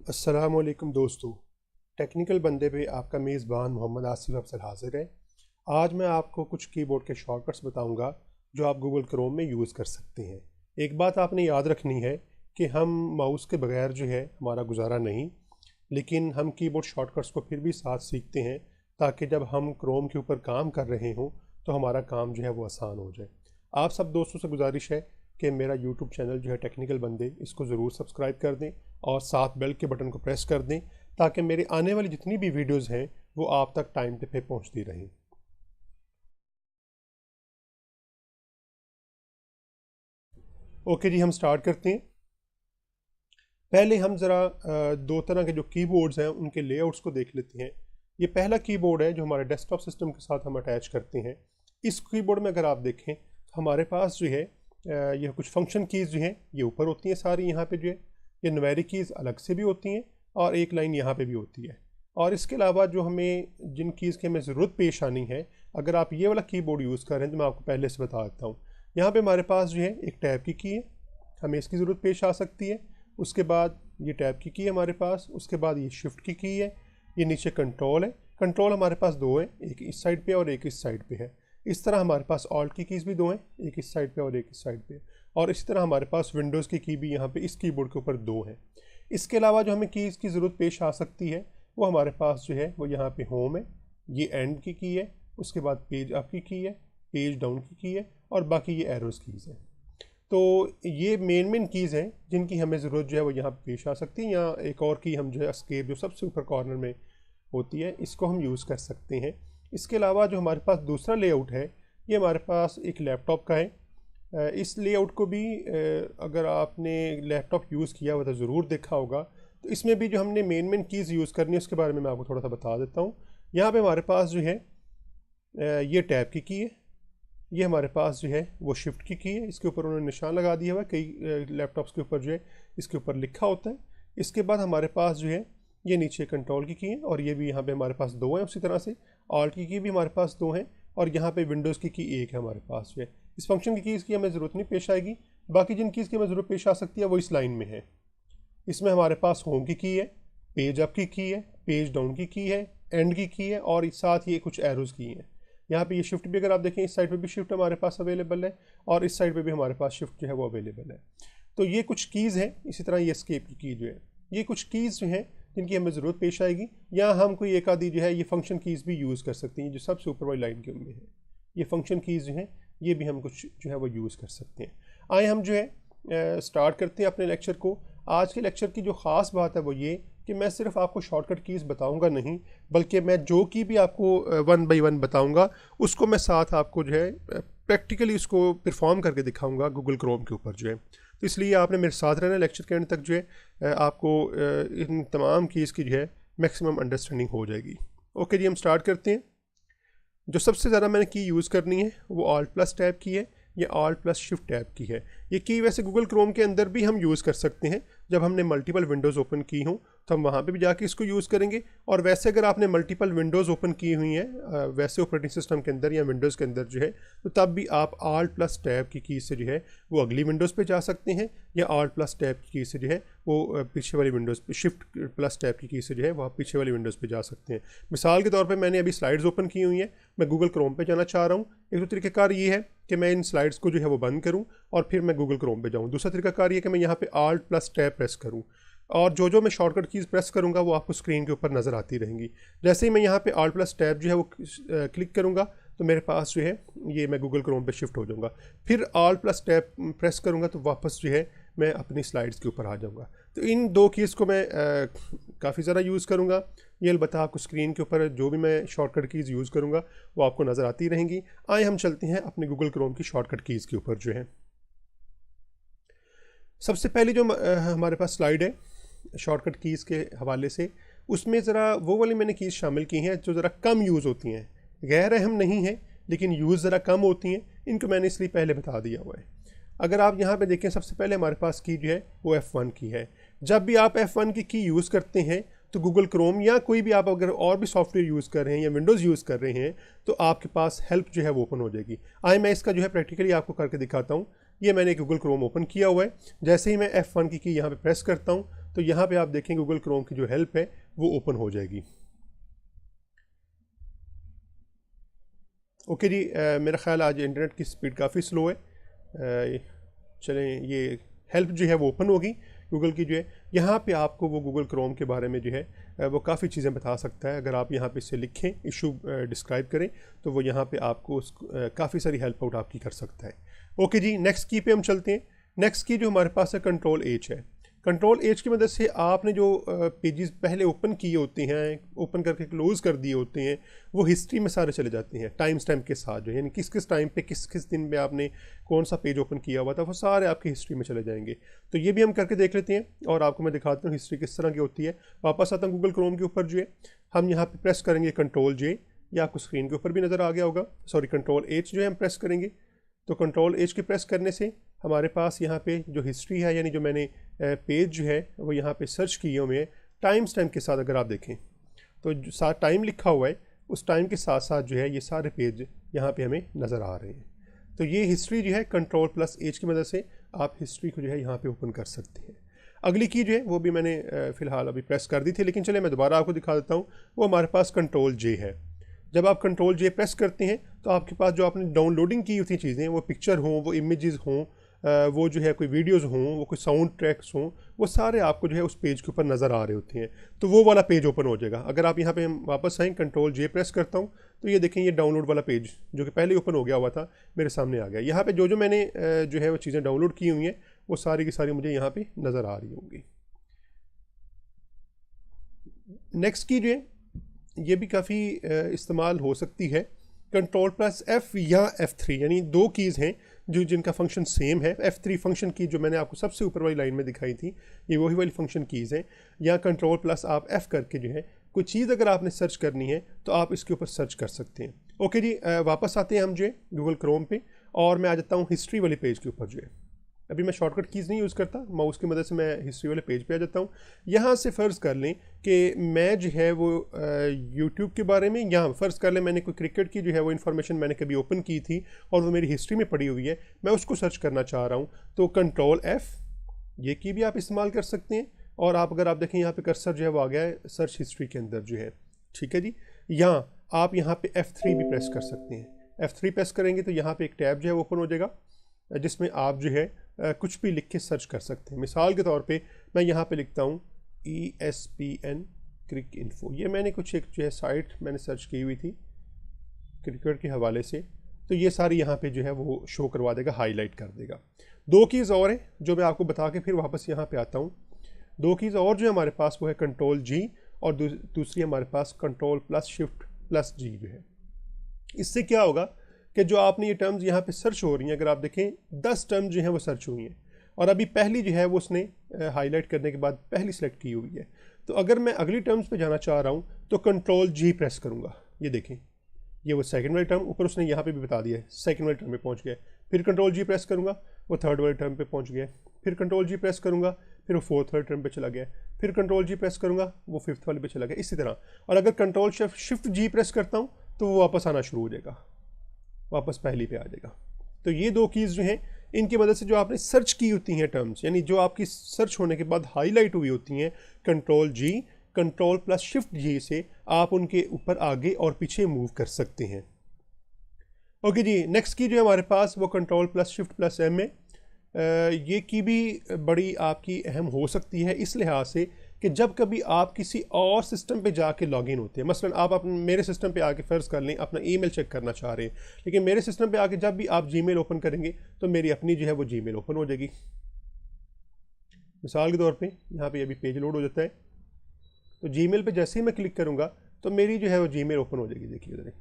अस्सलामुअलैकुम दोस्तों, टेक्निकल बंदे पे आपका मेज़बान मोहम्मद आसिफ अफजल हाजिर है। आज मैं आपको कुछ कीबोर्ड के शॉर्टकट्स बताऊंगा जो आप गूगल क्रोम में यूज़ कर सकते हैं। एक बात आपने याद रखनी है कि हम माउस के बगैर जो है हमारा गुजारा नहीं, लेकिन हम कीबोर्ड शॉर्टकट्स को फिर भी साथ सीखते हैं ताकि जब हम क्रोम के ऊपर काम कर रहे हों तो हमारा काम जो है वो आसान हो जाए। आप सब दोस्तों से गुजारिश है कि मेरा यूट्यूब चैनल जो है टेक्निकल बंदे, इसको ज़रूर सब्सक्राइब कर दें और साथ बेल के बटन को प्रेस कर दें ताकि मेरे आने वाली जितनी भी वीडियोस हैं वो आप तक टाइम पे पहुंचती रहें। ओके जी, हम स्टार्ट करते हैं। पहले हम ज़रा दो तरह के जो कीबोर्ड्स हैं उनके लेआउट्स को देख लेते हैं। ये पहला कीबोर्ड है जो हमारे डेस्कटॉप सिस्टम के साथ हम अटैच करते हैं। इस कीबोर्ड में अगर आप देखें तो हमारे पास जो है ये कुछ फंक्शन कीज़ जो हैं ये ऊपर होती हैं सारी, यहाँ पे जो है ये न्यूमेरिक कीज़ अलग से भी होती हैं और एक लाइन यहाँ पे भी होती है। और इसके अलावा जो हमें जिन कीज़ की हमें ज़रूरत पेश आनी है, अगर आप ये वाला कीबोर्ड यूज़ कर रहे हैं तो मैं आपको पहले से बता देता हूँ। यहाँ पे हमारे पास जो है एक टैब की की है, हमें इसकी ज़रूरत पेश आ सकती है। उसके बाद ये टैब की है हमारे पास, उसके बाद ये शिफ्ट की है, ये नीचे कंट्रोल है। कंट्रोल हमारे पास दो हैं, एक इस साइड पे और एक इस साइड पे है। इस तरह हमारे पास ऑल्ट की कीज़ भी दो हैं, एक इस साइड पे और एक इस साइड पे। और इसी तरह हमारे पास विंडोज़ की की भी यहाँ पे इस कीबोर्ड के ऊपर दो हैं। इसके अलावा जो हमें कीज़ की ज़रूरत पेश आ सकती है वो हमारे पास जो है वो यहाँ पे होम है, ये एंड की है, उसके बाद पेज अप की है, पेज डाउन की है और बाकी ये एरोज़ कीज़ हैं। तो ये मेन कीज़ हैं जिनकी हमें ज़रूरत जो है वो यहाँ पेश आ सकती है। यहाँ एक और की हम जो है एस्केप जो सबसे ऊपर कॉर्नर में होती है, इसको हम यूज़ कर सकते हैं। इसके अलावा जो हमारे पास दूसरा लेआउट है ये हमारे पास एक लैपटॉप का है। इस लेआउट को भी अगर आपने लैपटॉप यूज़ किया हुआ तो ज़रूर देखा होगा। तो इसमें भी जो हमने मेन कीज़ यूज़ करनी है उसके बारे में मैं आपको थोड़ा सा बता देता हूँ। यहाँ पे हमारे पास जो है ये टैब की है, ये हमारे पास जो है वो शिफ्ट की है, इसके ऊपर उन्होंने निशान लगा दिया हुआ है, कई लैपटॉप्स के ऊपर जो है इसके ऊपर लिखा होता है। इसके बाद हमारे पास जो है ये नीचे कंट्रोल की है और ये भी यहाँ पे हमारे पास दो हैं। उसी तरह से ऑल्ट की भी हमारे पास दो हैं और यहाँ पे विंडोज़ की एक है हमारे पास जो है। इस फंक्शन की कीज़ की हमें ज़रूरत नहीं पेश आएगी। बाकी जिन कीज़ की हमें ज़रूरत पेश आ सकती है वो इस लाइन में है। इसमें हमारे पास होम की है, पेज अप की है, पेज डाउन की है, एंड की है और साथ ही कुछ एरोज़ की हैं। यहाँ पे ये शिफ्ट भी अगर आप देखें इस साइड पे भी शिफ्ट हमारे पास अवेलेबल है और इस साइड पे भी हमारे पास शिफ्ट जो है वो अवेलेबल है। तो ये कुछ कीज़ हैं। इसी तरह ये एस्केप की जो है, ये कुछ कीज़ जो हैं जिनकी हमें ज़रूरत पेश आएगी। या हम कोई एक आदि जो है ये फंक्शन कीज़ भी यूज़ कर सकते हैं जो सबसे ऊपर वाली लाइन के में है। ये फंक्शन कीज़ जो हैं ये भी हम कुछ जो है वो यूज़ कर सकते हैं। आए हम जो है स्टार्ट करते हैं अपने लेक्चर को। आज के लेक्चर की जो ख़ास बात है वो ये कि मैं सिर्फ आपको शॉर्टकट कीज़ बताऊंगा नहीं, बल्कि मैं जो की भी आपको वन बाय वन बताऊंगा उसको मैं साथ आपको जो है प्रैक्टिकली उसको परफॉर्म करके दिखाऊंगा गूगल क्रोम के ऊपर जो है। तो इसलिए आपने मेरे साथ रहना लेक्चर के एंड तक जो है आपको इन तमाम कीज़ की जो है मैक्सिमम अंडरस्टैंडिंग हो जाएगी। ओके जी, हम स्टार्ट करते हैं। जो सबसे ज़्यादा मैंने की यूज़ करनी है वो ऑल्ट प्लस टैब की है, ये ऑल्ट प्लस शिफ्ट टैब की है। ये की वैसे गूगल क्रोम के अंदर भी हम यूज़ कर सकते हैं, जब हमने मल्टीपल विंडोज़ ओपन की हों तो हम वहाँ पे भी जाके इसको यूज़ करेंगे। और वैसे अगर आपने मल्टीपल विंडोज़ ओपन की हुई हैं वैसे ऑपरेटिंग सिस्टम के अंदर या विंडोज़ के अंदर जो है, तो तब भी आप ऑल्ट प्लस टैब की से जो है वो अगली विंडोज़ पे जा सकते हैं, या ऑल्ट प्लस टैब की से जो है वो पीछे वाली विंडोज़ पे, शिफ्ट प्लस टैब की से जो है वो आप पीछे वाली विंडोज़ पे जा सकते हैं। मिसाल के तौर पर मैंने अभी स्लाइड्स ओपन की हुई हैं, मैं गूगल क्रोम पर जाना चाह रहा हूँ। एक तो तरीक़ाकार ये है कि मैं इन स्लाइड्स को जो है वो बंद करूं और फिर मैं गूगल क्रोम पे जाऊं। दूसरा तरीकाकार ये कि मैं यहाँ पे ऑल्ट प्लस टैब प्रेस करूं और जो मैं शॉर्टकट कीज़ प्रेस करूंगा वो आपको स्क्रीन के ऊपर नज़र आती रहेंगी। जैसे ही मैं यहाँ पे ऑल्ट प्लस टैब जो है वो क्लिक करूंगा तो मेरे पास जो है ये मैं गूगल क्रोम पे शिफ्ट हो जाऊंगा। फिर ऑल्ट प्लस टैब प्रेस करूंगा तो वापस जो है मैं अपनी स्लाइड्स के ऊपर आ जाऊंगा। तो इन दो कीज़ को मैं काफ़ी ज़्यादा यूज़ करूंगा। ये अलबत्ता आपको स्क्रीन के ऊपर जो भी मैं शॉर्टकट कीज़ यूज़ करूंगा वो आपको नज़र आती रहेंगी। आए हम चलते हैं अपने गूगल क्रोम की शॉर्टकट कीज़ के ऊपर जो है। सबसे पहले जो हमारे पास स्लाइड है शॉर्टकट कीज़ के हवाले से, उसमें ज़रा वो वाली मैंने कीज़ शामिल की हैं जो ज़रा कम यूज़ होती हैं, गैर अहम नहीं है लेकिन यूज़ ज़रा कम होती हैं। इनको मैंने इसलिए पहले बता दिया हुआ है। अगर आप यहाँ पे देखें, सबसे पहले हमारे पास की जो है वो F1 की है। जब भी आप F1 की यूज़ करते हैं तो गूगल क्रोम या कोई भी आप अगर और भी सॉफ्टवेयर यूज़ कर रहे हैं या विंडोज़ यूज़ कर रहे हैं तो आपके पास हेल्प जो है वो ओपन हो जाएगी। आए मैं इसका जो है प्रैक्टिकली आपको करके दिखाता हूँ। ये मैंने गूगल क्रोम ओपन किया हुआ है। जैसे ही मैं F1 की यहाँ पे प्रेस करता हूँ तो यहाँ पे आप देखें गूगल क्रोम की जो हेल्प है वो ओपन हो जाएगी। ओके जी, मेरा ख्याल आज इंटरनेट की स्पीड काफ़ी स्लो है। चलें, ये हेल्प जो है वो ओपन होगी गूगल की जो है। यहाँ पे आपको वो गूगल क्रोम के बारे में जो है वो काफ़ी चीज़ें बता सकता है। अगर आप यहाँ पे इसे लिखें, इशू डिस्क्राइब करें, तो वो यहाँ पे आपको काफ़ी सारी हेल्प आउट आपकी कर सकता है। ओके जी, नेक्स्ट की पे हम चलते हैं। नेक्स्ट की जो हमारे पास है कंट्रोल एच है। कंट्रोल एच की मदद से आपने जो पेजेस पहले ओपन किए होते हैं, ओपन करके क्लोज़ कर दिए होते हैं, वो हिस्ट्री में सारे चले जाते हैं टाइम स्टैम्प के साथ जो है, यानी किस किस टाइम पे किस किस दिन में आपने कौन सा पेज ओपन किया हुआ था, वो सारे आपकी हिस्ट्री में चले जाएंगे। तो ये भी हम करके देख लेते हैं और आपको मैं दिखाता हूँ हिस्ट्री किस तरह की होती है। वापस आता हूँ गूगल क्रोम के ऊपर जो है, हम यहाँ पर प्रेस करेंगे कंट्रोल जे, या आपको स्क्रीन के ऊपर भी नज़र आ गया होगा, सॉरी कंट्रोल एच जो है हम प्रेस करेंगे। तो कंट्रोल एच के प्रेस करने से हमारे पास यहाँ पे जो हिस्ट्री है, यानी जो मैंने पेज जो है वो यहाँ पे सर्च किए हुए हैं टाइम स्टैम्प के साथ, अगर आप देखें तो जो साथ टाइम लिखा हुआ है उस टाइम के साथ साथ जो है ये सारे पेज यहाँ पे हमें नज़र आ रहे हैं। तो ये हिस्ट्री जो है कंट्रोल प्लस एच की मदद से आप हिस्ट्री को जो है यहाँ पे ओपन कर सकते हैं। अगली की जो है वो भी मैंने फ़िलहाल अभी प्रेस कर दी थी, लेकिन चले मैं दोबारा आपको दिखा देता हूँ। वो हमारे पास कंट्रोल जे है। जब आप कंट्रोल जे प्रेस करते हैं तो आपके पास जो आपने डाउनलोडिंग की हुई थी चीज़ें, वो पिक्चर हों, वो इमेजेस हों, वो जो है कोई वीडियोस हों, वो कोई साउंड ट्रैक्स हों, वो सारे आपको जो है उस पेज के ऊपर नज़र आ रहे होते हैं। तो वो वाला पेज ओपन हो जाएगा। अगर आप यहाँ पे वापस आएँ, कंट्रोल जे प्रेस करता हूँ, तो ये देखें ये डाउनलोड वाला पेज जो कि पहले ओपन हो गया हुआ था मेरे सामने आ गया। यहाँ पर जो मैंने जो है वो चीज़ें डाउनलोड की हुई हैं वो सारी की सारी मुझे यहाँ पर नज़र आ रही होंगी। नेक्स्ट की जो है ये भी काफ़ी इस्तेमाल हो सकती है, कंट्रोल प्लस एफ़ या F3, यानी दो कीज़ हैं जो जिनका फंक्शन सेम है। F3 फंक्शन की जो मैंने आपको सबसे ऊपर वाली लाइन में दिखाई थी, ये वही वाली फंक्शन कीज़ हैं। या कंट्रोल प्लस आप F करके जो है कोई चीज़ अगर आपने सर्च करनी है तो आप इसके ऊपर सर्च कर सकते हैं। ओके जी, वापस आते हैं हम जो है गूगल क्रोम पे, और मैं आ जाता हूँ हिस्ट्री वाले पेज के ऊपर जो है। अभी मैं शॉर्टकट कीज़ नहीं यूज़ करता, माउस की मदद से मैं हिस्ट्री वाले पेज पे आ जाता हूँ। यहाँ से फ़र्ज़ कर लें कि मैं जो है वो यूट्यूब के बारे में, यहाँ फ़र्ज़ कर लें मैंने कोई क्रिकेट की जो है वो इन्फॉर्मेशन मैंने कभी ओपन की थी और वो मेरी हिस्ट्री में पड़ी हुई है, मैं उसको सर्च करना चाह रहा हूँ, तो कंट्रोल F ये की भी आप इस्तेमाल कर सकते हैं। और आप अगर आप देखें यहाँ पर कर्सर जो है वो आ गया है सर्च हिस्ट्री के अंदर जो है, ठीक है जी। या आप यहाँ पर F3 भी प्रेस कर सकते हैं। F3 प्रेस करेंगे तो यहाँ पर एक टैब जो है ओपन हो जाएगा जिसमें आप जो है कुछ भी लिख के सर्च कर सकते हैं। मिसाल के तौर पे मैं यहाँ पे लिखता हूँ ESPN क्रिक इन्फो, ये मैंने कुछ एक जो है साइट मैंने सर्च की हुई थी क्रिकेट के हवाले से, तो ये सारी यहाँ पे जो है वो शो करवा देगा, हाईलाइट कर देगा। दो कीज़ और है जो मैं आपको बता के फिर वापस यहाँ पे आता हूँ। दो कीज़ और जो हमारे पास वो है कंट्रोल G और दूसरी हमारे पास control plus shift plus G जो है। इससे क्या होगा कि जो आपने ये टर्म्स यहाँ पे सर्च हो रही हैं, अगर आप देखें 10 टर्म्स जो हैं वो सर्च हुई हैं और अभी पहली जो है वो उसने हाईलाइट करने के बाद पहली सेलेक्ट की हुई है। तो अगर मैं अगली टर्म्स पे जाना चाह रहा हूँ तो कंट्रोल G प्रेस करूँगा, ये देखें ये वो सेकंड वाली टर्म ऊपर उसने यहाँ पे भी बता दिया है, सेकंड वाली टर्म पे पहुँच गया। फिर कंट्रोल G प्रेस करूँगा, वो थर्ड वाली टर्म पे पहुँच गया। फिर कंट्रोल G प्रेस करूँगा, फिर वो फोर्थ वाली टर्म पे चला गया। फिर कंट्रोल G प्रेस करूँगा, वो फिफ्थ वाले पे चला गया, इसी तरह। और अगर कंट्रोल शिफ्ट G प्रेस करता हूँ तो वो वापस आना शुरू हो जाएगा, वापस पहली पे आ जाएगा। तो ये दो कीज़ जो हैं इनकी मदद से जो आपने सर्च की होती हैं टर्म्स, यानी जो आपकी सर्च होने के बाद हाईलाइट हुई होती हैं, control G control plus shift G से आप उनके ऊपर आगे और पीछे मूव कर सकते हैं। ओके जी, नेक्स्ट की जो है हमारे पास वो control plus shift plus M है। ये की भी बड़ी आपकी अहम हो सकती है इस लिहाज से कि जब कभी आप किसी और सिस्टम पे जाके लॉगिन होते हैं, मसलन आप अपने मेरे सिस्टम पे आके फ़र्ज़ कर लें अपना ईमेल चेक करना चाह रहे हैं, लेकिन मेरे सिस्टम पे आके जब भी आप जीमेल ओपन करेंगे तो मेरी अपनी जो है वो जीमेल ओपन हो जाएगी। मिसाल के तौर पे यहाँ पे अभी पेज लोड हो जाता है, तो जीमेल पे जैसे ही मैं क्लिक करूँगा तो मेरी जो है वो जीमेल ओपन हो जाएगी। देखिए उधर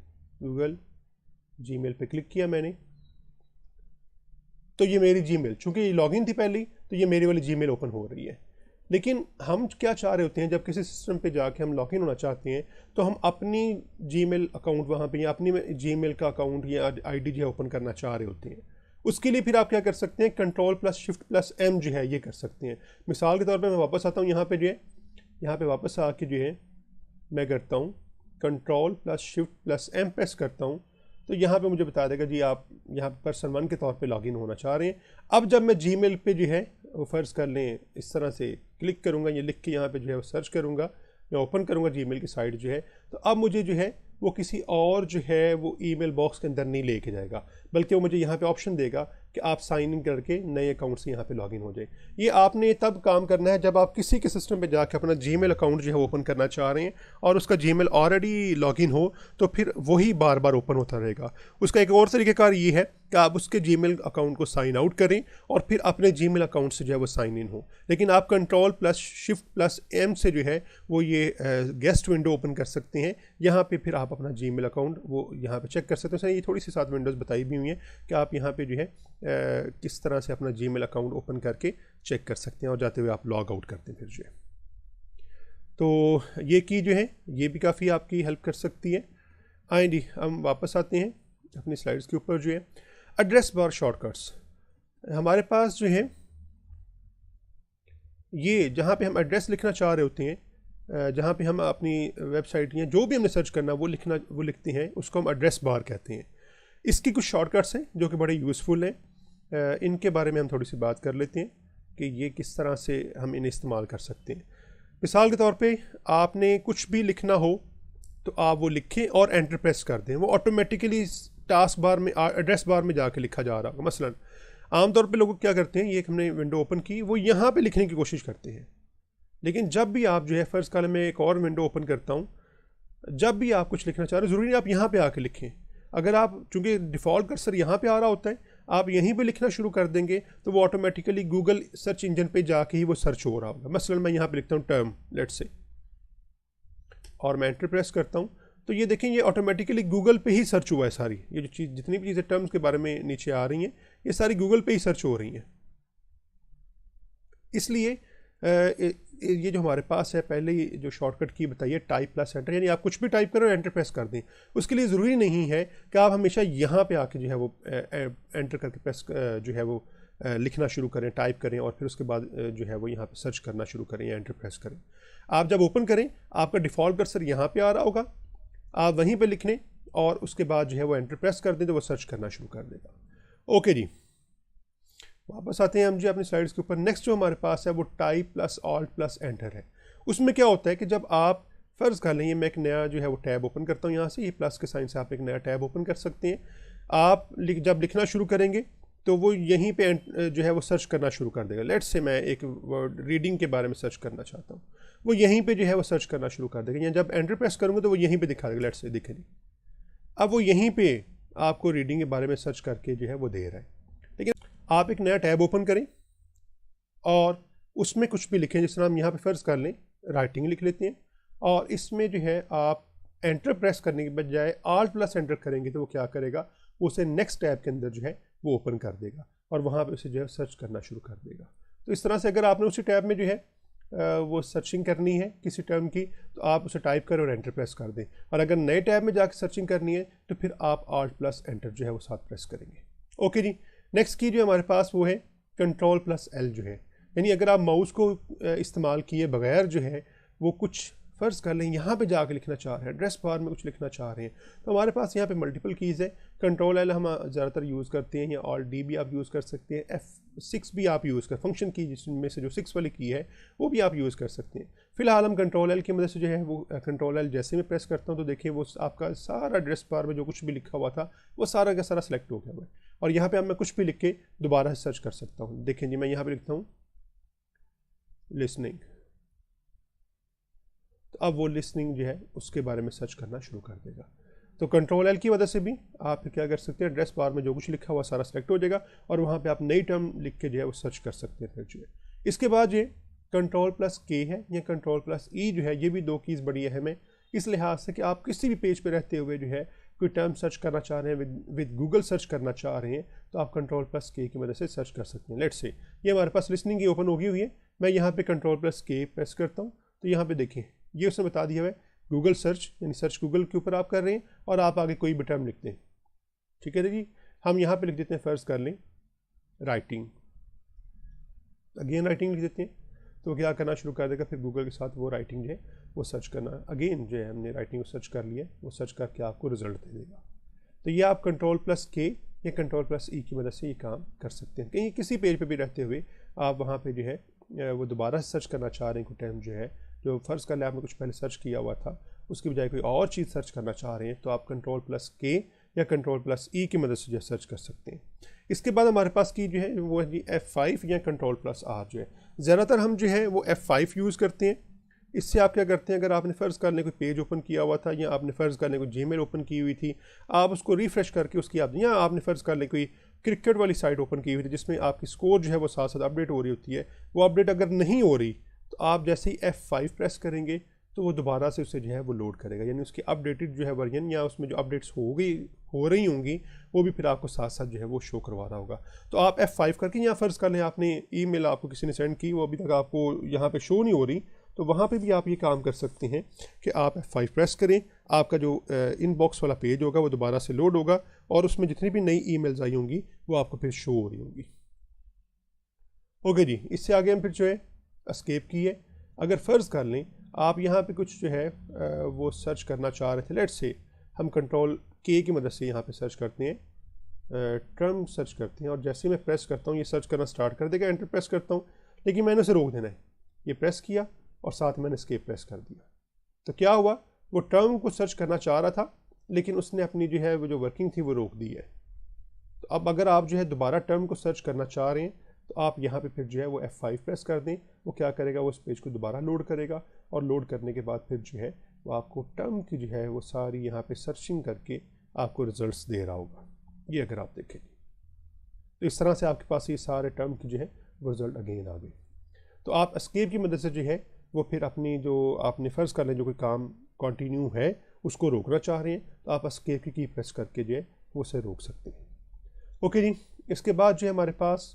गूगल जीमेल पे क्लिक किया मैंने, तो ये मेरी जीमेल, चूँकि ये लॉगिन थी पहले तो ये मेरी वाली जीमेल ओपन हो रही है। लेकिन हम क्या चाह रहे होते हैं, जब किसी सिस्टम पे जाके हम लॉगिन होना चाहते हैं तो हम अपनी जीमेल अकाउंट वहाँ पे या अपनी जीमेल का अकाउंट या आईडी जो है ओपन करना चाह रहे होते हैं। उसके लिए फिर आप क्या कर सकते हैं, control plus shift plus M जो है ये कर सकते हैं। मिसाल के तौर पे मैं वापस आता हूँ यहाँ पे जो है, यहाँ पे वापस आके जो है मैं करता हूँ control plus shift plus M press करता हूँ, तो यहाँ पे मुझे बता देगा जी आप यहाँ पर्सन 1 के तौर पे लॉगिन होना चाह रहे हैं। अब जब मैं जीमेल पे जो है वो फ़र्ज़ कर लें इस तरह से क्लिक करूँगा, ये लिख के यहाँ पे जो है वो सर्च करूँगा, मैं ओपन करूँगा जीमेल की साइट जो है, तो अब मुझे जो है वो किसी और जो है वो ईमेल बॉक्स के अंदर नहीं लेके जाएगा, बल्कि वो मुझे यहाँ पे ऑप्शन देगा कि आप साइन इन करके नए अकाउंट से यहाँ पे लॉगिन हो जाए। ये आपने तब काम करना है जब आप किसी के सिस्टम पे जाके अपना जीमेल अकाउंट जो है ओपन करना चाह रहे हैं और उसका जीमेल ऑलरेडी लॉगिन हो, तो फिर वही बार बार ओपन होता रहेगा। उसका एक और तरीक़ाकार ये है कि आप उसके जीमेल अकाउंट को साइन आउट करें और फिर अपने जीमेल अकाउंट से जो है वो साइन इन हो। लेकिन आप Ctrl+Shift+M से जो है वो ये गेस्ट विंडो ओपन कर सकते हैं। यहाँ पे फिर आप अपना जीमेल अकाउंट वो यहाँ पे चेक कर सकते हैं। ये थोड़ी सी साथ विंडोज़ बताई भी हुई हैं कि आप यहाँ पे जो है किस तरह से अपना जीमेल अकाउंट ओपन करके चेक कर सकते हैं और जाते हुए आप लॉग आउट करते हैं फिर जो है। तो ये की जो है ये भी काफ़ी आपकी हेल्प कर सकती है। आए जी, हम वापस आते हैं अपनी स्लाइड्स के ऊपर जो है एड्रेस बार शॉर्टकट्स। हमारे पास जो है ये जहाँ पे हम एड्रेस लिखना चाह रहे होते हैं, जहाँ पे हम अपनी वेबसाइट या जो भी हमने सर्च करना वो लिखते हैं, उसको हम एड्रेस बार कहते हैं। इसकी कुछ शॉर्टकट्स हैं जो कि बड़े यूज़फुल हैं। इनके बारे में हम थोड़ी सी बात कर लेते हैं कि ये किस तरह से हम इन्हें इस्तेमाल कर सकते हैं। मिसाल के तौर पे आपने कुछ भी लिखना हो तो आप वो लिखें और एंटर प्रेस कर दें, वो ऑटोमेटिकली टास्क बार में एड्रेस बार में जाके लिखा जा रहा होगा। मसलन आमतौर पे लोग क्या करते हैं, ये हमने विंडो ओपन की, वो यहाँ पे लिखने की कोशिश करते हैं। लेकिन जब भी आप जो है फ़र्ज़ कॉलम में एक और विंडो ओपन करता हूँ, जब भी आप कुछ लिखना चाह रहे हो ज़रूरी नहीं आप यहाँ पे आके लिखें। अगर आप चूँकि डिफ़ॉल्ट कर्सर यहाँ पे आ रहा होता है, आप यहीं पे लिखना शुरू कर देंगे तो वो ऑटोमेटिकली गूगल सर्च इंजन पे जाके ही वो सर्च हो रहा होगा। मसलन मैं यहाँ पे लिखता हूँ टर्म लेट्स से और मैं एंटर प्रेस करता हूँ, तो ये देखें ये ऑटोमेटिकली गूगल पे ही सर्च हुआ है। सारी ये जो चीज़ जितनी भी चीज़ें टर्म्स के बारे में नीचे आ रही हैं ये सारी गूगल पे ही सर्च हो रही हैं। इसलिए ये जो हमारे पास है पहले ही जो शॉर्टकट की बताइए टाइप+एंटर, यानी आप कुछ भी टाइप करें और एंटर प्रेस कर दें। उसके लिए ज़रूरी नहीं है कि आप हमेशा यहाँ पे आके जो है वो एंटर करके प्रेस जो है वो लिखना शुरू करें, टाइप करें और फिर उसके बाद जो है वो यहाँ पे सर्च करना शुरू करें या एंटर प्रेस करें। आप जब ओपन करें आपका डिफ़ॉल्ट कर्सर यहाँ पे आ रहा होगा, आप वहीं पे लिख लें और उसके बाद जो है वो एंटर प्रेस कर दें तो वो सर्च करना शुरू कर देगा। ओके जी, वापस आते हैं हम जी अपनी स्लाइड्स के ऊपर। नेक्स्ट जो हमारे पास है वो टाइप+Alt+Enter है। उसमें क्या होता है कि जब आप फ़र्ज़ कर लें मैं एक नया जो है वो टैब ओपन करता हूँ, यहाँ से ये प्लस के साइन से आप एक नया टैब ओपन कर सकते हैं। आप जब लिखना शुरू करेंगे तो वो यहीं पे जो है वो सर्च करना शुरू कर देगा। लेट्स से मैं एक वर्ड रीडिंग के बारे में सर्च करना चाहता हूँ, वो यहीं पे जो है वो सर्च करना शुरू कर देगा। या जब एंटर प्रेस करूँगा तो वो यहीं पे दिखा देगा। लेट्स से दिखे नहीं, अब वो यहीं पे आपको रीडिंग के बारे में सर्च करके जो है वो दे रहा है। लेकिन आप एक नया टैब ओपन करें और उसमें कुछ भी लिखें, जिस तरह हम यहाँ पे फ़र्ज़ कर लें राइटिंग लिख लेते हैं, और इसमें जो है आप एंटर प्रेस करने के बजाय Alt+Enter करेंगे तो वो क्या करेगा, उसे नेक्स्ट टैब के अंदर जो है वो ओपन कर देगा और वहाँ पे उसे जो है सर्च करना शुरू कर देगा। तो इस तरह से अगर आपने उसी टैब में जो है वो सर्चिंग करनी है किसी टर्म की तो आप उसे टाइप करें और एंटर प्रेस कर दें, और अगर नए टैब में जाकर सर्चिंग करनी है तो फिर आप Alt+Enter जो है वो साथ प्रेस करेंगे। ओके जी, नेक्स्ट की जो हमारे पास वो है Ctrl+L जो है, यानी अगर आप माउस को इस्तेमाल किए बगैर जो है वो कुछ फ़र्ज़ कर लें यहाँ पे जाके लिखना चाह रहे हैं, एड्रेस बार में कुछ लिखना चाह रहे हैं, तो हमारे पास यहाँ पे मल्टीपल कीज़ है। Ctrl+L हम ज़्यादातर यूज़ करते हैं, या Alt+D भी आप यूज़ कर सकते हैं, F6 भी आप यूज़ कर, फंक्शन की जिसमें से जो 6 वाली की है वो भी आप यूज़ कर सकते हैं। फ़िलहाल हम Ctrl+L की मदद से जो है वो Ctrl+L जैसे मैं प्रेस करता हूँ तो देखिए वो आपका सारा एड्रेस बार में जो कुछ भी लिखा हुआ था वो सारा का सारा सेलेक्ट हो गया हुआ है, और यहाँ पर अब मैं कुछ भी लिख के दोबारा सर्च कर सकता हूँ। देखें जी, मैं यहाँ पर लिखता हूँ लिसनिंग, तो अब वो लिसनिंग जो है उसके बारे में सर्च करना शुरू कर देगा। तो Ctrl+L की वजह से भी आप क्या कर सकते हैं, एड्रेस बार में जो कुछ लिखा हुआ सारा सेलेक्ट हो जाएगा और वहाँ पे आप नई टर्म लिख के जो है वो सर्च कर सकते हैं फिर जो है। इसके बाद ये Ctrl+K है या Ctrl+E जो है, ये भी दो कीज़ बड़ी अहम है इस लिहाज से कि आप किसी भी पेज पे रहते हुए जो है कोई टर्म सर्च करना चाह रहे हैं, विद गूगल सर्च करना चाह रहे हैं, तो आप Ctrl+K की मदद से सर्च कर सकते हैं। लेट्स से ये हमारे पास लिसनिंग की ओपन होगी हुई है, मैं यहाँ पे Ctrl+K प्रेस करता हूँ तो यहाँ पे देखें ये उसने बता दिया है गूगल सर्च, यानी सर्च गूगल के ऊपर आप कर रहे हैं और आप आगे कोई भी टर्म लिखते हैं। ठीक है जी, हम यहाँ पे लिख देते हैं, फ़र्ज़ कर लें राइटिंग, अगेन राइटिंग लिख देते हैं तो क्या करना शुरू कर देगा, फिर गूगल के साथ वो राइटिंग जो है वो सर्च करना, अगेन जो है हमने राइटिंग को सर्च कर लिया, वो सर्च करके आपको रिजल्ट दे देगा। तो ये आप Ctrl+K या कंट्रोल प्लस ई की मदद से ये काम कर सकते हैं। कहीं किसी पेज पे भी रहते हुए आप वहाँ पे जो है वो दोबारा सर्च करना चाह रहे हैं, कोई टर्म जो है जो फ़र्ज़ कर ले आपने कुछ पहले सर्च किया हुआ था उसकी बजाय कोई और चीज़ सर्च करना चाह रहे हैं, तो आप कंट्रोल प्लस के या कंट्रोल प्लस ई की मदद से जो सर्च कर सकते हैं। इसके बाद हमारे पास की जो है वो है जी F5 या कंट्रोल प्लस आर जो है। ज़्यादातर हम जो है वो F5 यूज़ करते हैं। इससे आप क्या करते हैं, अगर आपने फ़र्ज़ करने कोई पेज ओपन किया हुआ था या आपने फ़र्ज़ करने कोई जीमेल ओपन की हुई थी, आप उसको रिफ़्रेश करके उसकी आप, या आपने फ़र्ज़ कर ले कोई क्रिकेट वाली साइट ओपन की हुई थी जिसमें आपकी स्कोर जो है वो साथ साथ अपडेट हो रही होती है, वो अपडेट अगर नहीं हो रही तो आप जैसे ही F5 प्रेस करेंगे तो वो दोबारा से उसे जो है वो लोड करेगा, यानी उसकी अपडेटेड जो है वर्जन या उसमें जो अपडेट्स हो रही होंगी वो भी फिर आपको साथ साथ जो है वो शो करवा रहा होगा। तो आप F5 करके, या फ़र्ज़ कर लें आपने ईमेल आपको किसी ने सेंड की, वो अभी तक आपको यहाँ पे शो नहीं हो रही, तो वहाँ पे भी आप ये काम कर सकते हैं कि आप F5 प्रेस करें, आपका जो इनबॉक्स वाला पेज होगा वो दोबारा से लोड होगा और उसमें जितनी भी नई ईमेल्स आई होंगी वो आपको फिर शो हो रही होंगी। ओके जी, इससे आगे हम फिर जो है एस्केप की है। अगर फ़र्ज़ कर लें आप यहाँ पे कुछ जो है वो सर्च करना चाह रहे थे, लेट्स से हम कंट्रोल के की मदद से यहाँ पे सर्च करते हैं, टर्म सर्च करते हैं, और जैसे मैं प्रेस करता हूँ ये सर्च करना स्टार्ट कर देगा, एंटर प्रेस करता हूँ, लेकिन मैंने उसे रोक देना है, ये प्रेस किया और साथ मैंने एस्केप प्रेस कर दिया। तो क्या हुआ, वो टर्म को सर्च करना चाह रहा था लेकिन उसने अपनी जो है वो जो वर्किंग थी वो रोक दी है। तो अब अगर आप जो है दोबारा टर्म को सर्च करना चाह रहे हैं तो आप यहाँ पे फिर जो है वो F5 प्रेस कर दें, वो क्या करेगा, वो उस पेज को दोबारा लोड करेगा और लोड करने के बाद फिर जो है वो आपको टर्म की जो है वो सारी यहाँ पे सर्चिंग करके आपको रिजल्ट्स दे रहा होगा। ये अगर आप देखें तो इस तरह से आपके पास ये सारे टर्म की जो है वो रिजल्ट अगेन आ गए। तो आप एस्केप की मदद से जो है वो फिर अपनी जो आपने फ़र्ज़ कर लें जो कोई काम कंटिन्यू है उसको रोकना चाह रहे हैं तो आप एस्केप की प्रेस करके जो है वो उसे रोक सकते हैं। ओके जी, इसके बाद जो है हमारे पास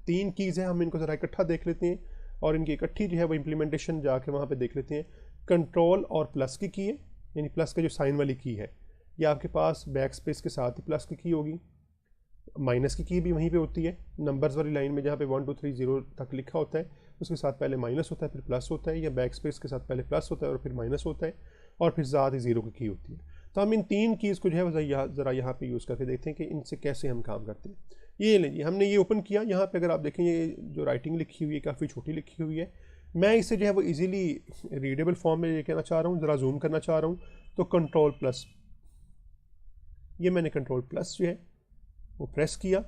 3 कीज़ हैं, हम इनको ज़रा इकट्ठा देख लेते हैं और इनकी इकट्ठी जो है वो इम्प्लीमेंटेशन जाके वहाँ पे देख लेते हैं। कंट्रोल और प्लस की है, यानी प्लस का जो साइन वाली की है ये आपके पास बैक स्पेस के साथ ही प्लस की होगी। माइनस की भी वहीं पे होती है, नंबर्स वाली लाइन में जहाँ पे 1 2 3 0 तक लिखा होता है उसके साथ पहले माइनस होता है फिर प्लस होता है, या बैक स्पेस के साथ पहले प्लस होता है और फिर माइनस होता है और फिर साथ ही 0 की होती है। तो हम इन 3 कीज़ को जो है ज़रा यहाँ पे यूज़ करके देखते हैं कि इनसे कैसे हम काम करते हैं। ये लीजिए हमने ये ओपन किया, यहाँ पे अगर आप देखें ये जो राइटिंग लिखी हुई है काफ़ी छोटी लिखी हुई है, मैं इसे जो है वो इजीली रीडेबल फॉर्म में ये कहना चाह रहा हूँ, ज़रा जूम करना चाह रहा हूँ, तो कंट्रोल प्लस, ये मैंने कंट्रोल प्लस जो है वो प्रेस किया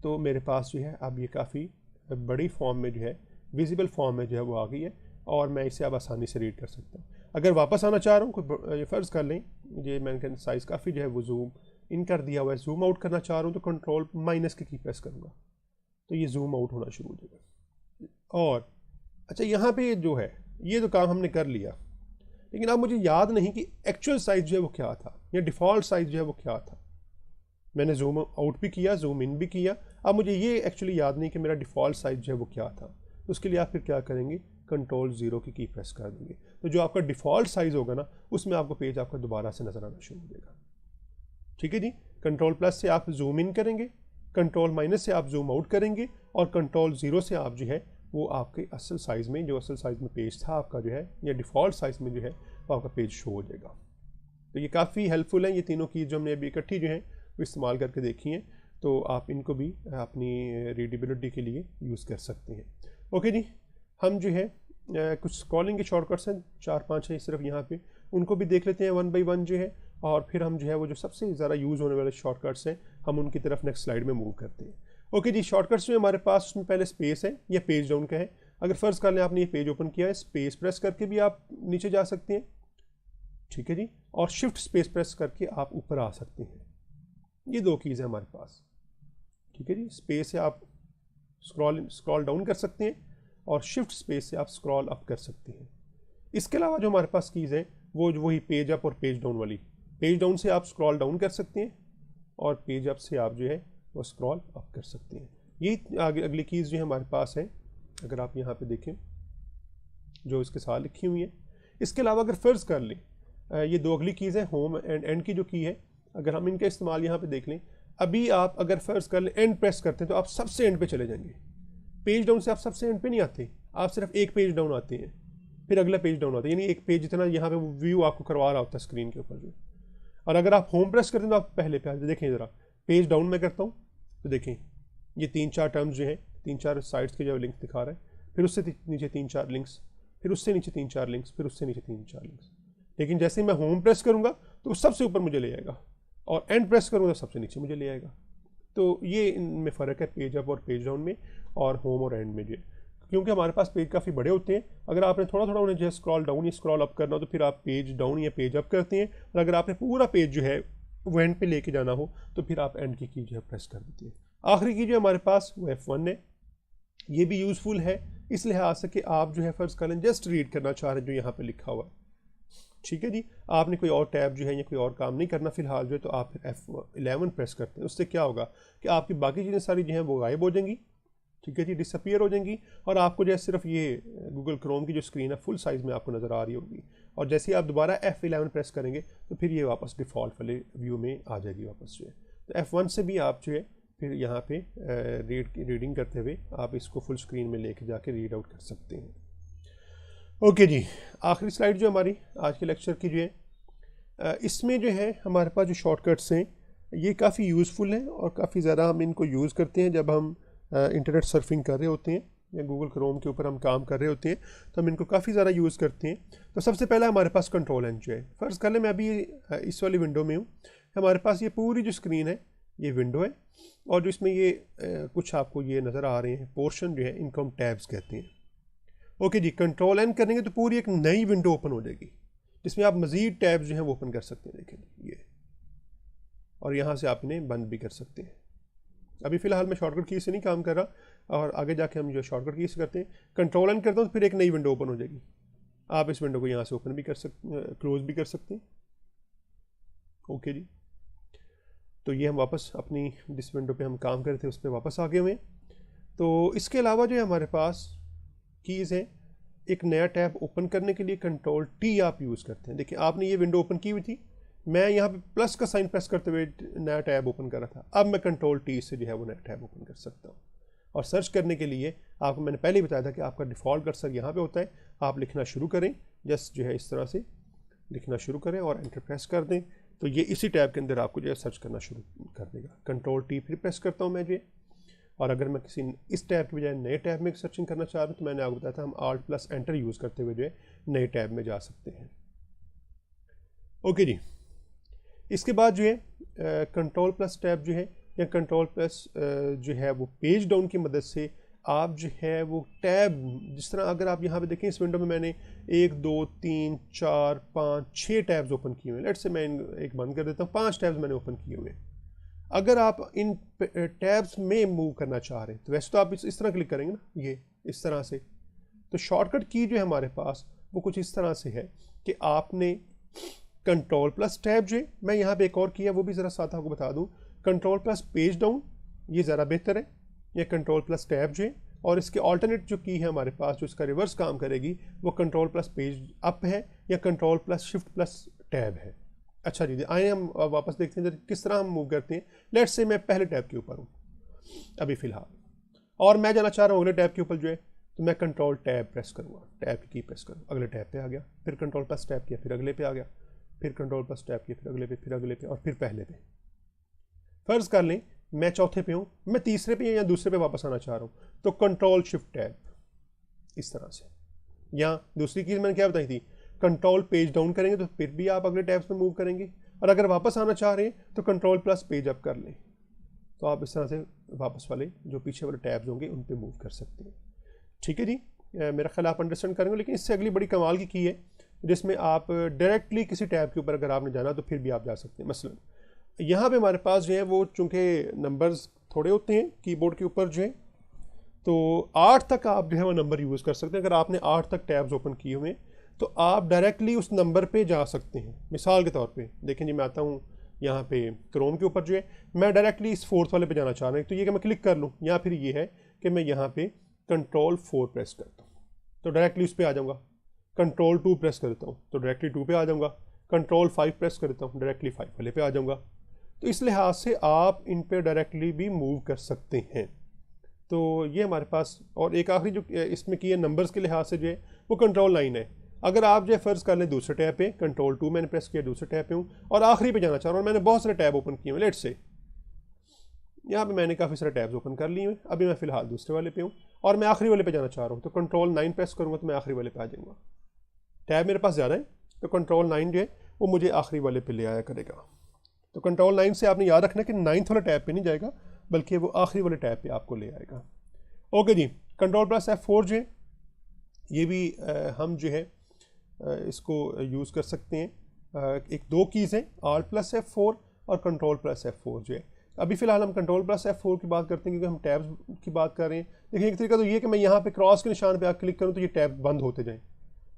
तो मेरे पास जो है अब ये काफ़ी बड़ी फॉर्म में जो है विजिबल फॉर्म में जो है वो आ गई है और मैं इसे अब आसानी से रीड कर सकता हूँ। अगर वापस आना चाह रहा हूँ, कोई फ़र्ज़ कर लें ये मैंने साइज़ काफ़ी जो है वो जूम इन कर दिया हुआ है, जूम आउट करना चाह रहा हूँ तो कंट्रोल माइनस की प्रेस करूँगा तो ये जूम आउट होना शुरू हो जाएगा। और अच्छा यहाँ पे जो है ये तो काम हमने कर लिया, लेकिन अब मुझे याद नहीं कि एक्चुअल साइज़ जो है वो क्या था या डिफ़ॉल्ट साइज़ जो है वो क्या था। मैंने जूम आउट भी किया, जूम इन भी किया, अब मुझे ये एक्चुअली याद नहीं कि मेरा डिफ़ॉल्ट साइज़ जो है वो क्या था। तो उसके लिए आप फिर क्या करेंगे, कंट्रोल 0 की प्रेस कर देंगे तो जो आपका डिफ़ॉल्ट साइज़ होगा ना उसमें आपको पेज आपका दोबारा से नज़र आना शुरू हो जाएगा। ठीक है जी, कंट्रोल प्लस से आप जूम इन करेंगे, कंट्रोल माइनस से आप जूम आउट करेंगे और कंट्रोल 0 से आप जो है वो आपके असल साइज़ में, जो असल साइज़ में पेज था आपका जो है या डिफ़ॉल्ट साइज़ में जो है वो आपका पेज शो हो जाएगा। तो ये काफ़ी हेल्पफुल है, ये तीनों की जो हमने अभी इकट्ठी जो है वो इस्तेमाल करके देखी हैं, तो आप इनको भी अपनी रीडेबिलिटी के लिए यूज़ कर सकते हैं। ओके जी, हम जो है कुछ स्क्रॉलिंग के शॉर्टकट्स हैं 4-5 हैं सिर्फ यहाँ पे, उनको भी देख लेते हैं 1 बाई 1 जो है, और फिर हम जो है वो जो सबसे ज़्यादा यूज़ होने वाले शॉर्टकट्स हैं हम उनकी तरफ नेक्स्ट स्लाइड में मूव करते हैं। ओके जी, शॉर्टकट्स जो हमारे पास उसमें पहले स्पेस है या पेज डाउन का है। अगर फ़र्ज़ कर लें आपने ये पेज ओपन किया है, स्पेस प्रेस करके भी आप नीचे जा सकते हैं, ठीक है जी, और शिफ्ट स्पेस प्रेस करके आप ऊपर आ सकते हैं। ये 2 कीज़ है हमारे पास, ठीक है जी। स्पेस से आप स्क्रॉल डाउन कर सकते हैं और शिफ्ट स्पेस से आप स्क्रॉल अप कर सकते हैं। इसके अलावा जो हमारे पास कीज़ है वो वही पेज अप और पेज डाउन वाली, पेज डाउन से आप स्क्रॉल डाउन कर सकते हैं और पेज अप से आप जो है वो स्क्रॉल अप कर सकते हैं। ये अगली कीज़ जो है हमारे पास है, अगर आप यहाँ पे देखें जो इसके साथ लिखी हुई है। इसके अलावा अगर फ़र्ज़ कर लें ये 2 अगली कीज़ है, होम एंड एंड की जो की है, अगर हम इनका इस्तेमाल यहाँ पे देख लें, अभी आप अगर फ़र्ज़ कर लें एंड प्रेस करते हैं तो आप सबसे एंड पे चले जाएंगे। पेज डाउन से आप सबसे एंड पे नहीं आते, आप सिर्फ एक पेज डाउन आते हैं फिर अगला पेज डाउन आता है, यानी एक पेज जितना यहाँ पे व्यू आपको करवा रहा होता है स्क्रीन के ऊपर जो। और अगर आप होम प्रेस करते हैं तो आप पहले पे आते, देखें ज़रा पेज डाउन मैं करता हूँ तो देखें ये 3-4 टर्म्स जो हैं, 3-4 साइट्स के जो लिंक्स दिखा रहा है, फिर उससे नीचे 3-4 लिंक्स, फिर उससे नीचे 3-4 लिंक्स, फिर उससे नीचे 3-4 लिंक्स। लेकिन जैसे ही मैं होम प्रेस करूँगा तो सबसे ऊपर मुझे ले आएगा, और एंड प्रेस करूँगा तो सबसे नीचे मुझे ले आएगा। तो ये इनमें फ़र्क है पेज अप और पेज डाउन में, और होम और एंड में जो है, क्योंकि हमारे पास पेज काफ़ी बड़े होते हैं। अगर आपने थोड़ा थोड़ा उन्हें जो है स्क्रॉल डाउन या स्क्रॉल अप करना हो तो फिर आप पेज डाउन या पेज अप करते हैं, और अगर आपने पूरा पेज जो है वो एंड पे लेके जाना हो तो फिर आप एंड की जो है प्रेस कर देते हैं। आखिरी की जो हमारे पास वो F1 है। ये भी यूज़फुल है इस लिहाज से कि आप जो है फ़र्ज़ कर लें जस्ट रीड करना चाह रहे हैं जो यहाँ पे लिखा हुआ है, ठीक है जी। आपने कोई और टैब जो है या कोई और काम नहीं करना फिलहाल जो है, तो आप फिर F11 प्रेस करते हैं। उससे क्या होगा कि आपकी बाकी चीज़ें सारी जो हैं वो गायब हो जाएंगी, ठीक है जी, डिसअपियर हो जाएंगी, और आपको जो है सिर्फ ये गूगल क्रोम की जो स्क्रीन है फुल साइज़ में आपको नज़र आ रही होगी। और जैसे ही आप दोबारा F11 प्रेस करेंगे तो फिर ये वापस डिफ़ॉल्ट वाले व्यू में आ जाएगी वापस जो है। तो F1 से भी आप जो है फिर यहाँ पे रीडिंग करते हुए आप इसको फुल स्क्रीन में लेके जाके रीड आउट कर सकते हैं। ओके जी, आखिरी स्लाइड जो हमारी आज के लेक्चर की जो है, इसमें जो है हमारे पास जो शॉर्टकट्स हैं ये काफ़ी यूज़फुल हैं और काफ़ी ज़्यादा हम इनको यूज़ करते हैं जब हम इंटरनेट सर्फिंग कर रहे होते हैं या गूगल क्रोम के ऊपर हम काम कर रहे होते हैं, तो हम इनको काफ़ी ज़्यादा यूज़ करते हैं। तो सबसे पहला हमारे पास कंट्रोल एन जो है, फ़र्ज़ कर लें मैं अभी इस वाली विंडो में हूँ, हमारे पास ये पूरी जो स्क्रीन है ये विंडो है, और जो इसमें ये कुछ आपको ये नज़र आ रहे हैं पोर्शन जो है इनको हम टैब्स कहते हैं। ओके जी, कंट्रोल एन करेंगे तो पूरी एक नई विंडो ओपन हो जाएगी जिसमें आप मज़ीद टैब्स जो हैं वो ओपन कर सकते हैं। देखें ये, और यहाँ से आप इन्हें बंद भी कर सकते हैं। अभी फ़िलहाल मैं शॉर्टकट की से नहीं काम कर रहा, और आगे जाके हम जो शॉर्टकट की से करते हैं। कंट्रोल एन करता हूँ तो फिर एक नई विंडो ओपन हो जाएगी। आप इस विंडो को यहाँ से ओपन भी कर सकते, क्लोज भी कर सकते हैं। ओके जी, तो ये हम वापस अपनी जिस विंडो पे हम काम कर रहे थे उस पर वापस आ गए हुए हैं। तो इसके अलावा जो है हमारे पास कीज़ हैं, एक नया टैब ओपन करने के लिए कंट्रोल टी आप यूज़ करते हैं। देखिए आपने ये विंडो ओपन की हुई थी, मैं यहाँ पे प्लस का साइन प्रेस करते हुए नया टैब ओपन कर रहा था, अब मैं कंट्रोल टी से जो है वो नया टैब ओपन कर सकता हूँ। और सर्च करने के लिए आपको मैंने पहले ही बताया था कि आपका डिफ़ॉल्ट कर्सर यहाँ पे होता है, आप लिखना शुरू करें, जस्ट जो है इस तरह से लिखना शुरू करें और एंटर प्रेस कर दें, तो ये इसी टैब के अंदर आपको जो है सर्च करना शुरू कर देगा। कंट्रोल टी फिर प्रेस करता हूँ मैं जो, और अगर मैं किसी इस टैब के बजाय नए टैब में सर्चिंग करना चाह रहा हूँ तो मैंने आपको बताया था हम Alt प्लस एंटर यूज़ करते हुए जो है नए टैब में जा सकते हैं। ओके जी, इसके बाद जो है कंट्रोल प्लस टैब जो है या कंट्रोल प्लस जो है वो पेज डाउन की मदद से आप जो है वो टैब, जिस तरह अगर आप यहाँ पे देखें इस विंडो में मैंने 1 2 3 4 5 6 टैब्स ओपन किए हुए हैं। लेट्स से मैं एक बंद कर देता हूँ, 5 टैब्स मैंने ओपन किए हुए हैं। अगर आप इन टैब्स में मूव करना चाह रहे हैं तो वैसे तो आप इस तरह क्लिक करेंगे ना, ये इस तरह से। तो शॉर्टकट की जो है हमारे पास वो कुछ इस तरह से है कि आपने कंट्रोल प्लस टैब जो है, मैं यहाँ पे एक और किया वो भी ज़रा साथ आपको बता दूँ, कंट्रोल प्लस पेज डाउन ये ज़रा बेहतर है, या कंट्रोल प्लस टैब जो है, और इसके ऑल्टरनेट जो की है हमारे पास जो इसका रिवर्स काम करेगी वो कंट्रोल प्लस पेज अप है या control plus shift plus tab है। अच्छा जी, आए हम वापस देखते हैं किस तरह हम मूव करते हैं। लेट्स से मैं पहले टैब के ऊपर हूँ अभी फ़िलहाल, और मैं जाना चाह रहा हूँ अगले टैब के ऊपर जो है, तो मैं कंट्रोल टैब प्रेस करूँगा, टैब की प्रेस करूँ, अगले टैब पे आ गया, फिर कंट्रोल प्लस टैब किया, फिर अगले पे आ गया, फिर कंट्रोल प्लस टैब किया, फिर अगले पे, फिर अगले पे, और फिर पहले पे। फ़र्ज़ कर लें मैं चौथे पे हूँ, मैं तीसरे पे या दूसरे पे वापस आना चाह रहा हूँ, तो कंट्रोल शिफ्ट टैब इस तरह से। या दूसरी चीज़ मैंने क्या बताई थी, कंट्रोल पेज डाउन करेंगे तो फिर भी आप अगले टैब्स पे मूव करेंगे, और अगर वापस आना चाह रहे हैं तो कंट्रोल प्लस पेज अप कर लें, तो आप इस तरह से वापस वाले जो पीछे वाले टैब्स होंगे उन पे मूव कर सकते हैं। ठीक है जी, मेरा ख्याल आप अंडरस्टैंड करेंगे। लेकिन इससे अगली बड़ी कमाल की है जिसमें आप डायरेक्टली किसी टैब के ऊपर अगर आपने जाना तो फिर भी आप जा सकते हैं। मसलन यहाँ पे हमारे पास जो है वो चूँकि नंबर्स थोड़े होते हैं कीबोर्ड के ऊपर जो है, तो 8 तक आप जो है वो नंबर यूज़ कर सकते हैं। अगर आपने 8 तक टैब्स ओपन किए हुए हैं तो आप डायरेक्टली उस नंबर पे जा सकते हैं। मिसाल के तौर पे देखें जी, मैं आता हूँ यहाँ पे क्रोम के ऊपर जो है, मैं डायरेक्टली इस 4th वाले पे जाना चाह रहा हूँ, तो ये कि मैं क्लिक कर लूँ, या फिर ये है कि मैं यहाँ पे कंट्रोल 4 प्रेस करता हूँ तो डायरेक्टली उस पर आ जाऊँगा, कंट्रोल 2 प्रेस करता हूँ तो डायरेक्टली 2 पे आ जाऊँगा, कंट्रोल 5 प्रेस करता हूँ डायरेक्टली 5 वाले पे आ जाऊँगा। तो इस लिहाज से आप इन पे डायरेक्टली भी मूव कर सकते हैं। तो ये हमारे पास, और एक आखिरी जो इसमें की है नंबर्स के लिहाज से जो है वो कंट्रोल 9 है। अगर आप जो है फ़र्ज़ कर लें दूसरे टैब पे, कंट्रोल 2 मैंने प्रेस किया, दूसरे टैब पे हूँ और आखिरी पे जाना चाह रहा हूँ, मैंने बहुत सारे टैब ओपन किए हैं, लेट्स से यहाँ पे मैंने काफ़ी सारे टैब्स ओपन कर लिए हैं। अभी मैं फ़िलहाल दूसरे वाले पे हूँ और मैं आखिरी वाले पे जाना चाह रहा हूँ, तो कंट्रोल 9 प्रेस करूँगा तो मैं आखिरी वाले पे आ जाऊँगा। टैब मेरे पास ज़्यादा है, तो कंट्रोल 9 जो है वो मुझे आखिरी वाले पे ले आया करेगा। तो कंट्रोल 9 से आपने याद रखना कि 9th वाले टैब पे नहीं जाएगा, बल्कि वो आखिरी वाले टैब पे आपको ले आएगा। ओके जी, कंट्रोल प्लस F4 जो है ये भी हम जो है इसको यूज़ कर सकते हैं। एक दो कीज़ हैं, Alt प्लस F4 और कंट्रोल प्लस F4 जो है। अभी फ़िलहाल हम कंट्रोल प्लस F4 की बात करते हैं क्योंकि हम टैब्स की बात कर रहे हैं। देखिए एक तरीका तो ये कि मैं यहाँ पे क्रॉस के निशान पे क्लिक करूँ तो ये टैब बंद होते जाएँ।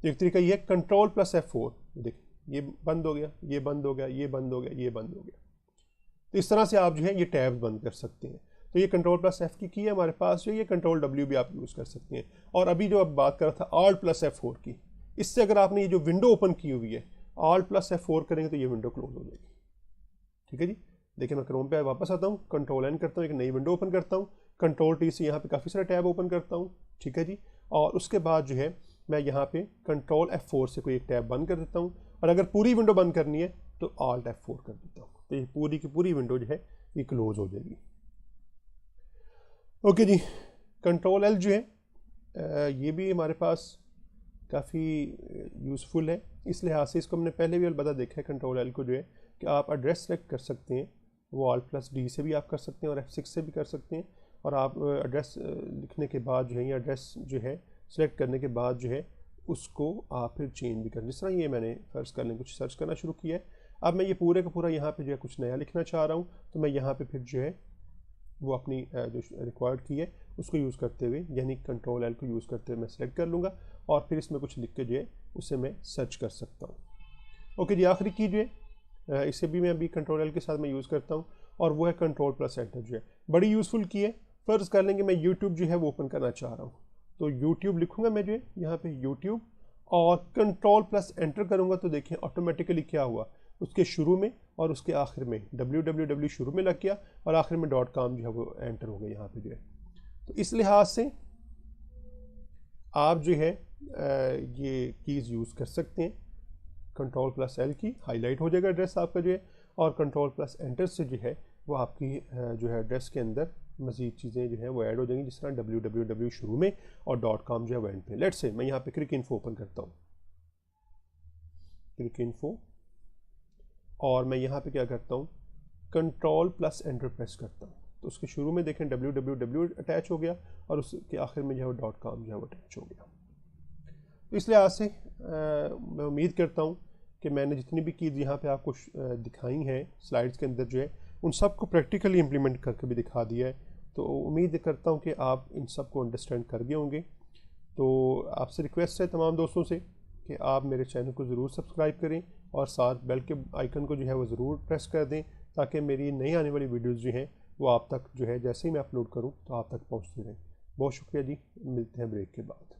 एक तरीका ये कंट्रोल प्लस F4, देखिए ये बंद हो गया, ये बंद हो गया, ये बंद हो गया, ये बंद हो गया। तो इस तरह से आप जो है ये टैब्स बंद कर सकते हैं। तो ये कंट्रोल प्लस F की है हमारे पास जो, ये कंट्रोल W भी आप यूज़ कर सकते हैं। और अभी जो अब बात कर रहा था Alt प्लस F4 की, इससे अगर आपने ये जो विंडो ओपन की हुई है Alt प्लस F4 करेंगे तो ये विंडो क्लोज हो जाएगी। ठीक है जी, देखिए मैं क्रोम पे वापस आता हूँ, कंट्रोल N करता हूँ, एक नई विंडो ओपन करता हूँ, कंट्रोल T से यहाँ पे काफ़ी सारे टैब ओपन करता हूँ। ठीक है जी, और उसके बाद जो है मैं यहाँ पे कंट्रोल F4 से कोई एक टैब बंद कर देता हूँ, और अगर पूरी विंडो बंद करनी है तो Alt F4 कर देता हूँ, तो ये पूरी की पूरी विंडो जो है ये क्लोज हो जाएगी। ओके जी, कंट्रोल L जो है ये भी हमारे पास काफ़ी यूज़फुल है। इस लिहाज से इसको हमने पहले भी अलबत्ता देखा है। कंट्रोल L को जो है कि आप एड्रेस सेलेक्ट कर सकते हैं, वो Alt प्लस D से भी आप कर सकते हैं और F6 से भी कर सकते हैं। और आप एड्रेस लिखने के बाद जो है, या एड्रेस जो है सेलेक्ट करने के बाद जो है उसको आप फिर चेंज भी करें। जिस तरह ये मैंने फ़र्ज़ कर लें कुछ सर्च करना शुरू किया है, अब मैं ये पूरे का पूरा यहाँ पे जो है कुछ नया लिखना चाह रहा हूँ, तो मैं यहाँ पे फिर जो है वो अपनी जो रिक्वायर्ड की है उसको यूज़ करते हुए, यानी कंट्रोल L को यूज़ करते हुए मैं सेलेक्ट कर लूँगा और फिर इसमें कुछ लिख के जो है उसे मैं सर्च कर सकता हूँ। ओके जी, आखिरी की जो है इसे भी मैं अभी कंट्रोल L के साथ मैं यूज़ करता हूँ, और वो है कंट्रोल प्लस एंटर जो है। बड़ी यूज़फुल की है। फ़र्ज़ कर लेंगे मैं यूट्यूब जो है वो ओपन करना चाह रहा हूँ, तो यूट्यूब लिखूँगा मैं जो है यहाँ पे यूट्यूब, और कंट्रोल प्लस एंटर करूँगा तो देखिए ऑटोमेटिकली क्या हुआ, उसके शुरू में और उसके आखिर में www शुरू में लग गया और आखिर में .com जो है वो एंटर हो गया यहाँ पे जो है। तो इस लिहाज से आप जो है ये कीज़ यूज़ कर सकते हैं। कंट्रोल प्लस L की हाईलाइट हो जाएगा एड्रेस आपका जो है, और कंट्रोल प्लस एंटर से जो है वो आपकी जो है एड्रेस के अंदर मज़ीद चीज़ें जो है वो ऐड हो जाएंगी, जिस तरह www शुरू में और .com जो है वो एंड पे। लेट्स से मैं यहाँ पे क्रिक इन्फो ओपन करता हूँ, क्रिक इन्फो, और मैं यहाँ पे क्या करता हूँ, कंट्रोल प्लस एंटर प्रेस करता हूँ, तो उसके शुरू में देखें www अटैच हो गया और उसके आखिर में जो है .com जो है वो अटैच हो गया। तो इस लिहाज से मैं उम्मीद करता हूँ कि मैंने जितनी भी कीज़ यहाँ पे आपको दिखाई हैं स्लाइड्स के अंदर जो है, उन सब को प्रैक्टिकली इम्प्लीमेंट करके भी दिखा दिया है। तो उम्मीद करता हूँ कि आप इन सब को अंडरस्टैंड कर गए होंगे। तो आपसे रिक्वेस्ट है तमाम दोस्तों से कि आप मेरे चैनल को ज़रूर सब्सक्राइब करें और साथ बेल के आइकन को जो है वो ज़रूर प्रेस कर दें, ताकि मेरी नई आने वाली वीडियोज़ जो हैं वो आप तक जो है जैसे ही मैं अपलोड करूँ तो आप तक पहुँचती रहें। बहुत शुक्रिया जी, मिलते हैं ब्रेक के बाद।